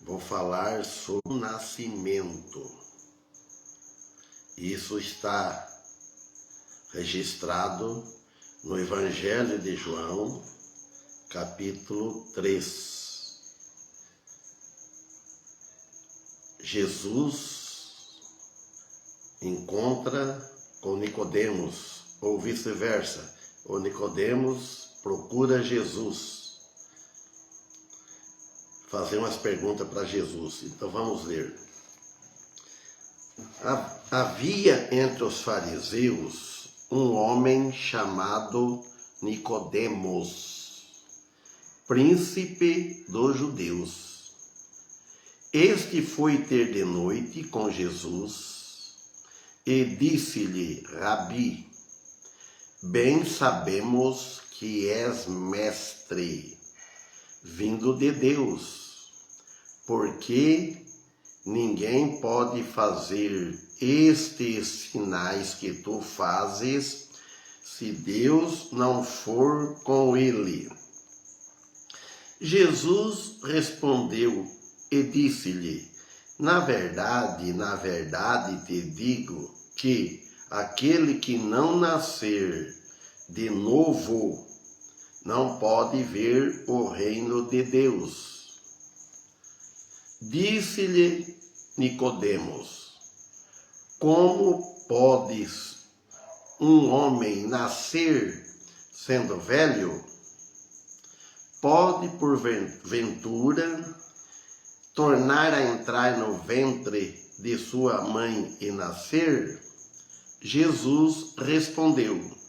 Vou falar sobre o nascimento. Isso está registrado no Evangelho de João, capítulo 3. Jesus encontra com Nicodemos, ou vice-versa, ou Nicodemos procura Jesus. Fazer umas perguntas para Jesus. Então vamos ler. Havia entre os fariseus um homem chamado Nicodemos, príncipe dos judeus. Este foi ter de noite com Jesus e disse-lhe: Rabi, bem sabemos que és mestre, vindo de Deus, porque ninguém pode fazer estes sinais que tu fazes se Deus não for com ele. Jesus respondeu e disse-lhe: na verdade te digo que aquele que não nascer de novo não pode ver o reino de Deus. Disse-lhe Nicodemos: como podes um homem nascer sendo velho? Pode porventura tornar a entrar no ventre de sua mãe e nascer? Jesus respondeu: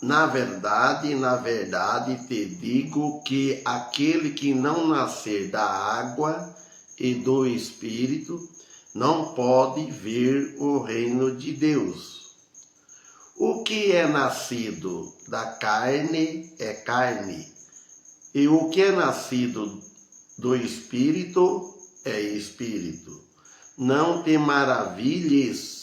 na verdade te digo que aquele que não nascer da água e do Espírito não pode ver o reino de Deus. O que é nascido da carne é carne, e o que é nascido do Espírito é Espírito. Não te maravilhes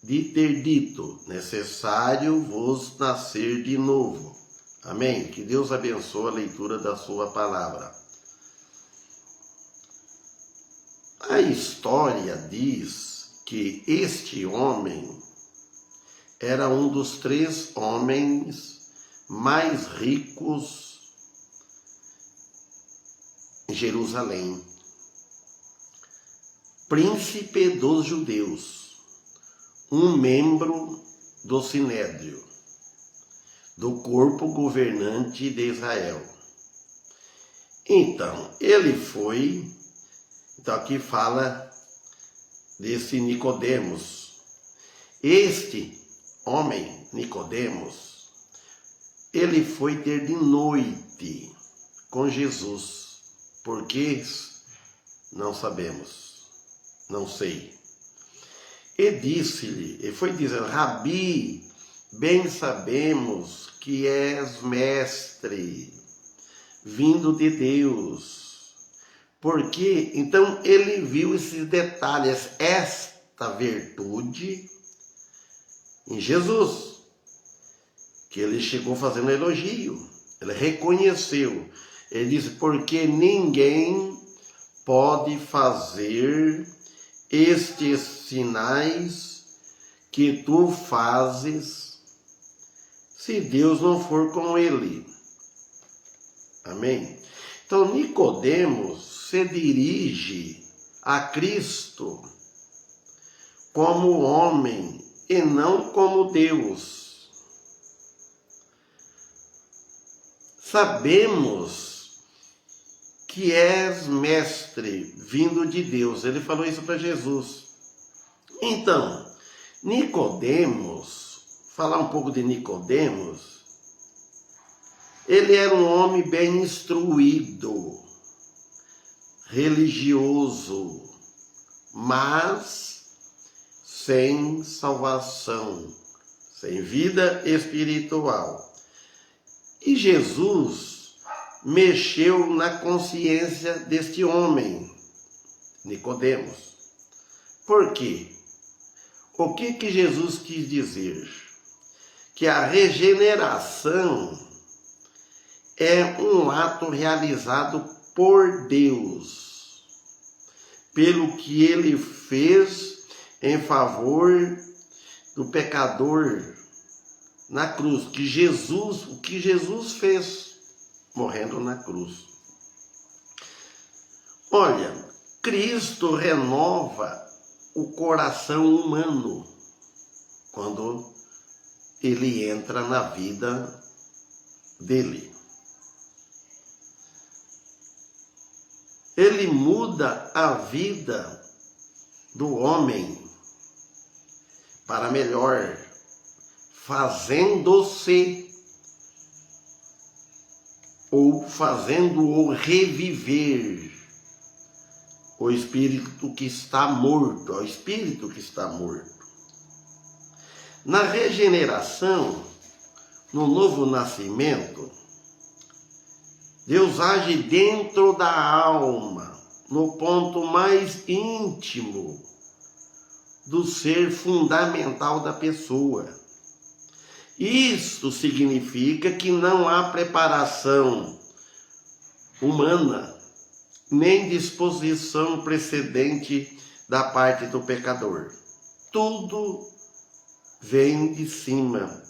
de ter dito: necessário vos nascer de novo. Amém? Que Deus abençoe a leitura da sua palavra. A história diz que este homem era um dos 3 homens mais ricos em Jerusalém. Príncipe dos judeus. Um membro do Sinédrio, do corpo governante de Israel. Então, ele foi, então aqui fala desse Nicodemos. Este homem, Nicodemos, ele foi ter de noite com Jesus. Por quê? Não sabemos, não sei. E disse-lhe, e foi dizer: Rabi, bem sabemos que és mestre, vindo de Deus. Porque, então, ele viu esses detalhes, esta virtude em Jesus, que ele chegou fazendo elogio, ele reconheceu. Ele disse: porque ninguém pode fazer estes sinais que tu fazes se Deus não for com ele. Amém? Então Nicodemos se dirige a Cristo como homem e não como Deus. Sabemos que és mestre, vindo de Deus. Ele falou isso para Jesus. Então, Nicodemos, falar um pouco de Nicodemos, ele era um homem bem instruído, religioso, mas sem salvação, sem vida espiritual. E Jesus mexeu na consciência deste homem, Nicodemos. Por quê? O que Jesus quis dizer? Que a regeneração é um ato realizado por Deus, pelo que ele fez em favor do pecador na cruz, o que Jesus fez morrendo na cruz. Olha, Cristo renova o coração humano quando ele entra na vida dele. Ele muda a vida do homem para melhor, fazendo-se ou fazendo-o reviver o espírito que está morto, o espírito que está morto. Na regeneração, no novo nascimento, Deus age dentro da alma, no ponto mais íntimo do ser fundamental da pessoa. Isso significa que não há preparação humana, nem disposição precedente da parte do pecador. Tudo vem de cima,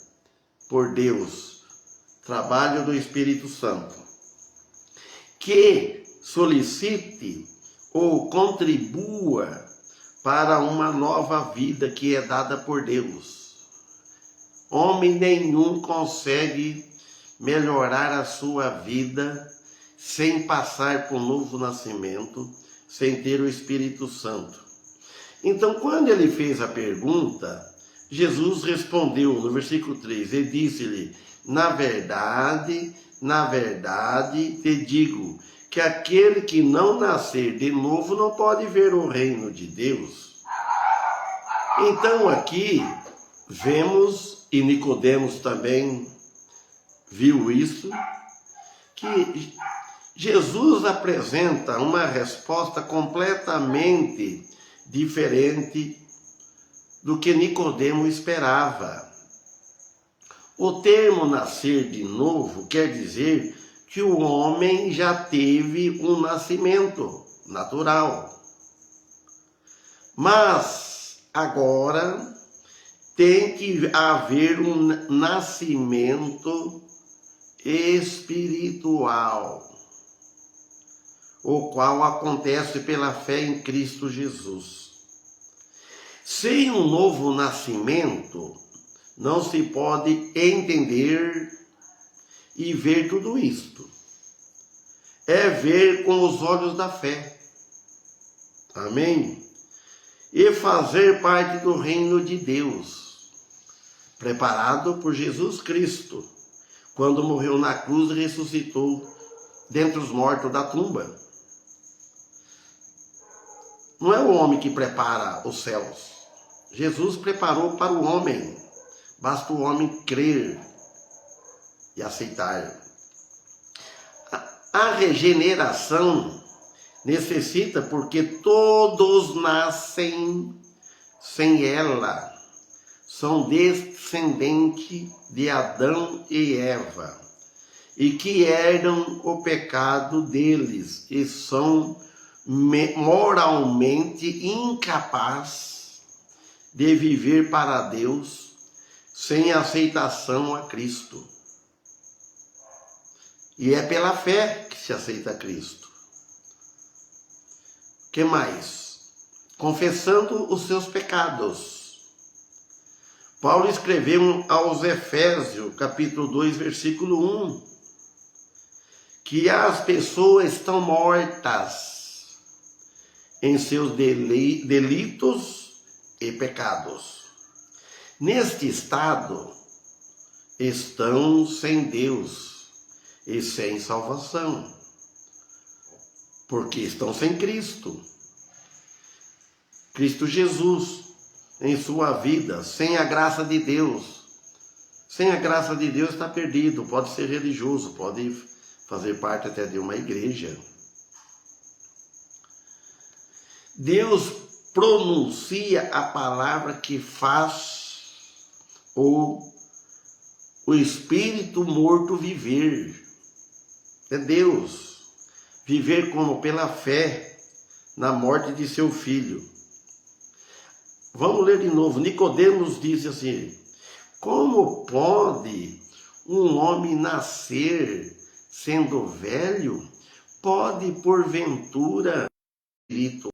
por Deus, trabalho do Espírito Santo, que solicite ou contribua para uma nova vida que é dada por Deus. Homem nenhum consegue melhorar a sua vida sem passar por um novo nascimento, sem ter o Espírito Santo. Então, quando ele fez a pergunta, Jesus respondeu no versículo 3, ele disse-lhe: na verdade, te digo, que aquele que não nascer de novo não pode ver o reino de Deus. Então aqui vemos, e Nicodemos também viu isso, que Jesus apresenta uma resposta completamente diferente do que Nicodemo esperava. O termo nascer de novo quer dizer que o homem já teve um nascimento natural. Mas agora tem que haver um nascimento espiritual, o qual acontece pela fé em Cristo Jesus. Sem um novo nascimento, não se pode entender e ver tudo isto. É ver com os olhos da fé. Amém? E fazer parte do reino de Deus, preparado por Jesus Cristo, quando morreu na cruz e ressuscitou dentre os mortos da tumba. Não é o homem que prepara os céus. Jesus preparou para o homem. Basta o homem crer e aceitar. A regeneração necessita porque todos nascem sem ela. São descendentes de Adão e Eva, e que herdam o pecado deles e são moralmente incapazes de viver para Deus sem aceitação a Cristo. E é pela fé que se aceita Cristo. O que mais? Confessando os seus pecados. Paulo escreveu aos Efésios, capítulo 2, versículo 1, que as pessoas estão mortas em seus delitos e pecados. Neste estado, estão sem Deus e sem salvação, porque estão sem Cristo. Cristo Jesus em sua vida, sem a graça de Deus. Sem a graça de Deus está perdido, pode ser religioso, pode fazer parte até de uma igreja. Deus pronuncia a palavra que faz o espírito morto viver. é Deus. Viver como pela fé na morte de seu filho. Vamos ler de novo. Nicodemos disse assim: como pode um homem nascer sendo velho? Pode, porventura, espírito,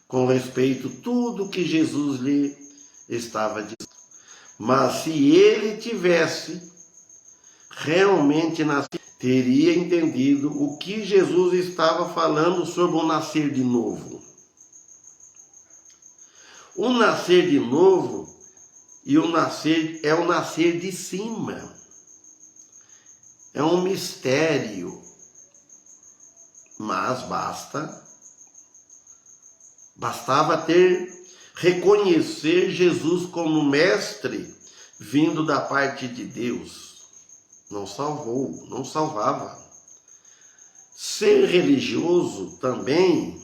com respeito a tudo que Jesus lhe estava dizendo. Mas se ele tivesse realmente nascido, teria entendido o que Jesus estava falando sobre o nascer de novo. O nascer de novo e o nascer é o nascer de cima. É um mistério, mas bastava reconhecer Jesus como mestre vindo da parte de Deus. Não salvava. Ser religioso também,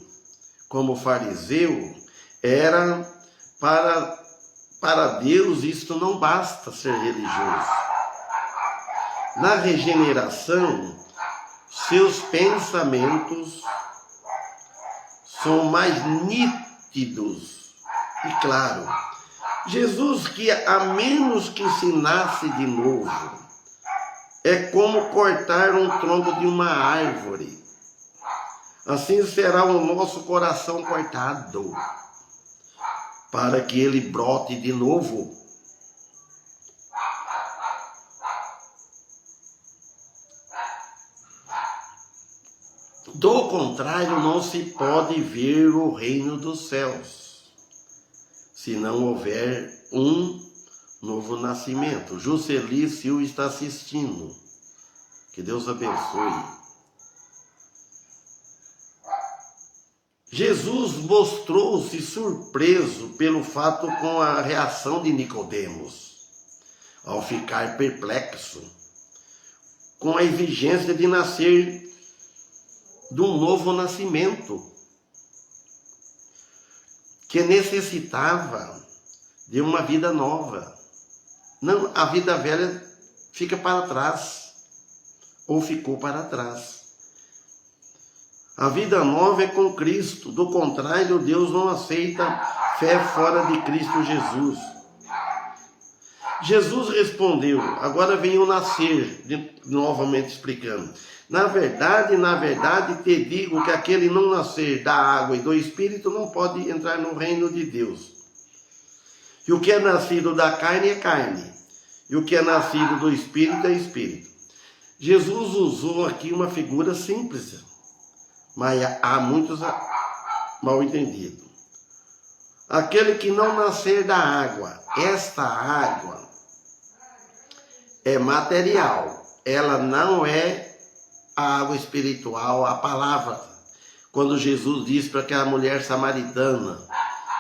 como fariseu, era para Deus, isto não basta ser religioso. Na regeneração, seus pensamentos são mais nítidos e claros. Jesus, que a menos que se nasce de novo, é como cortar um tronco de uma árvore. Assim será o nosso coração cortado, para que ele brote de novo. Do contrário, não se pode ver o reino dos céus, se não houver um novo nascimento. Jusceli Silva está assistindo. Que Deus abençoe. Jesus mostrou-se surpreso pelo fato com a reação de Nicodemos, ao ficar perplexo com a exigência de nascer de um novo nascimento, que necessitava de uma vida nova. Não, a vida velha fica para trás, ou ficou para trás. A vida nova é com Cristo. Do contrário, Deus não aceita fé fora de Cristo Jesus. Jesus respondeu, agora vem o nascer, novamente explicando. Na verdade, te digo que aquele não nascer da água e do Espírito não pode entrar no reino de Deus. E o que é nascido da carne é carne, e o que é nascido do Espírito é Espírito. Jesus usou aqui uma figura simples, mas há muitos mal entendidos. Aquele que não nascer da água, esta água é material, ela não é a água espiritual, a palavra. Quando Jesus disse para aquela mulher samaritana,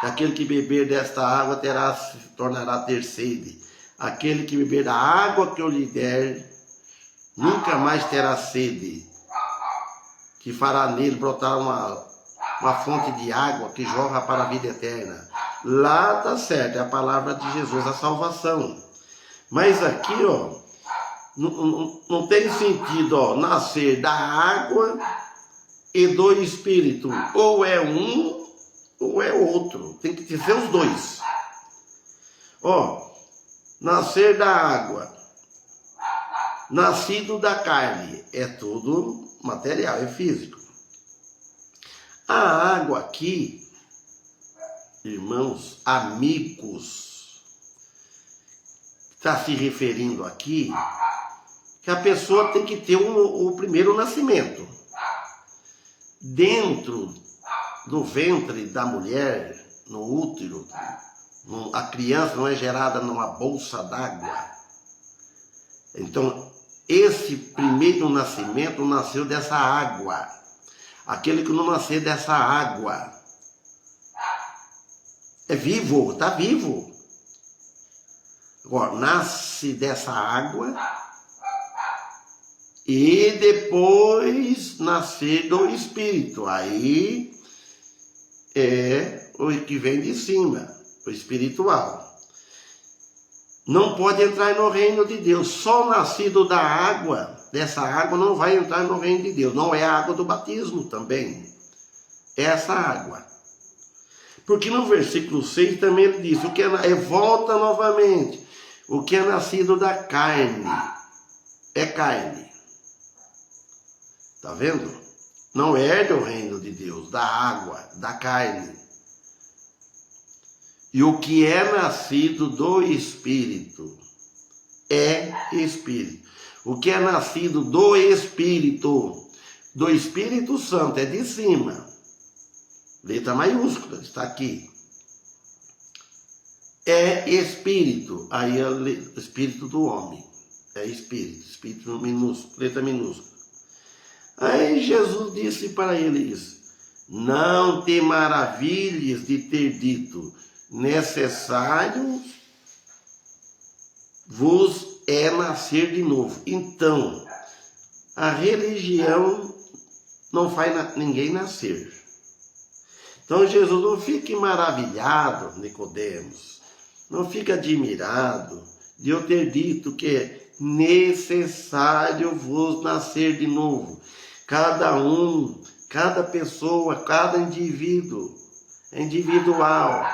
aquele que beber desta água tornará a ter sede. Aquele que beber da água que eu lhe der, nunca mais terá sede. Que fará nele brotar uma fonte de água que jorra para a vida eterna. Lá está certo, é a palavra de Jesus, a salvação. Mas aqui, não tem sentido, nascer da água e do Espírito. Ou é um, ou é outro. Tem que ser os dois. Nascer da água, nascido da carne, é tudo material, é físico. A água aqui, irmãos, amigos, está se referindo aqui que a pessoa tem que ter o primeiro nascimento. Dentro do ventre da mulher, no útero, a criança não é gerada numa bolsa d'água. Então, esse primeiro nascimento nasceu dessa água. Aquele que não nascer dessa água é vivo, está vivo. Agora, nasce dessa água e depois nascer do Espírito. Aí é o que vem de cima, o espiritual. Não pode entrar no reino de Deus. Só nascido da água dessa água não vai entrar no reino de Deus. Não é a água do batismo também. É essa água. Porque no versículo 6 também ele diz, volta novamente, o que é nascido da carne, é carne. Está vendo? Não herda o reino de Deus, da água, da carne. E o que é nascido do Espírito, é Espírito. O que é nascido do Espírito Santo, é de cima. Letra maiúscula, está aqui. É espírito. Aí é o espírito do homem. É espírito minúsculo, letra minúscula. Aí Jesus disse para eles, não te maravilhes de ter dito, necessário vos é nascer de novo. Então, a religião não faz ninguém nascer. Então Jesus não fique maravilhado, Nicodemos, não fique admirado de eu ter dito que é necessário vos nascer de novo. Cada um, cada pessoa, cada indivíduo, individual,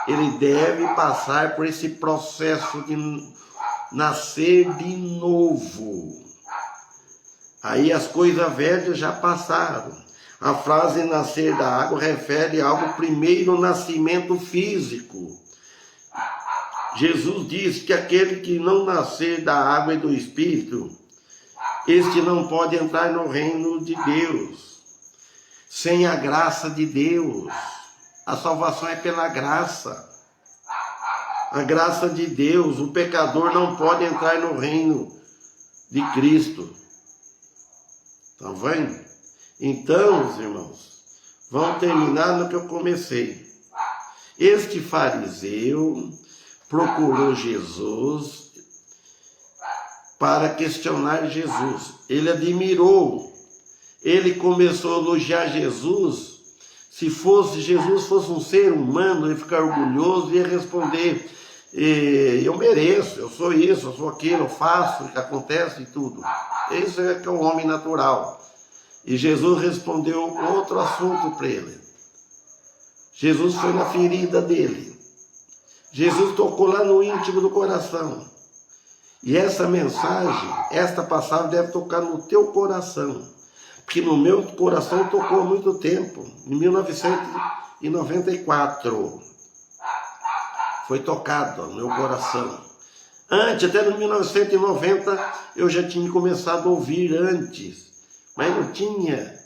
ele deve passar por esse processo de nascer de novo. Aí as coisas velhas já passaram. A frase nascer da água refere ao primeiro nascimento físico. Jesus diz que aquele que não nascer da água e do Espírito, este não pode entrar no reino de Deus, sem a graça de Deus. A salvação é pela graça. A graça de Deus, o pecador não pode entrar no reino de Cristo. Estão vendo? Então, meus irmãos, vamos terminar no que eu comecei. Este fariseu procurou Jesus para questionar Jesus. Ele admirou, ele começou a elogiar Jesus. Se Jesus fosse um ser humano, ele ia ficar orgulhoso e ia responder, eu mereço, eu sou isso, eu sou aquilo, eu faço, o que acontece e tudo. Esse é que é o homem natural. E Jesus respondeu outro assunto para ele. Jesus foi na ferida dele. Jesus tocou lá no íntimo do coração. E essa mensagem, esta palavra deve tocar no teu coração. Porque no meu coração tocou há muito tempo. Em 1994. Foi tocado no meu coração. Antes, até no 1990, eu já tinha começado a ouvir antes. Mas não tinha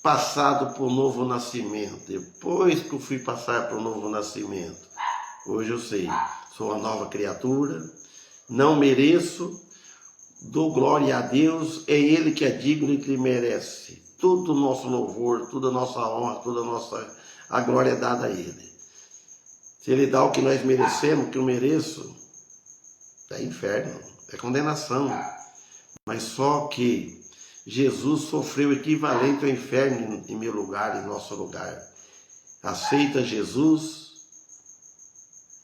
passado por novo nascimento. Depois que eu fui passar por novo nascimento, hoje eu sei, sou uma nova criatura, não mereço, dou glória a Deus, é Ele que é digno e que merece. Todo o nosso louvor, toda a nossa honra, toda a glória é dada a Ele. Se Ele dá o que nós merecemos, o que eu mereço, é inferno, é condenação. Mas só que Jesus sofreu o equivalente ao inferno em meu lugar, em nosso lugar. Aceita Jesus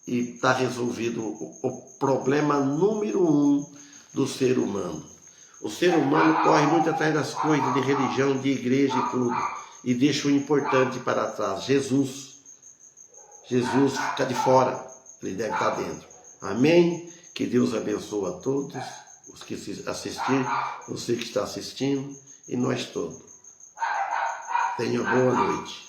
e está resolvido o problema número 1 do ser humano. O ser humano corre muito atrás das coisas de religião, de igreja e tudo, e deixa o importante para trás. Jesus fica de fora, ele deve estar dentro. Amém? Que Deus abençoe a todos. Os que assistirem, você que está assistindo e nós todos. Tenha boa noite.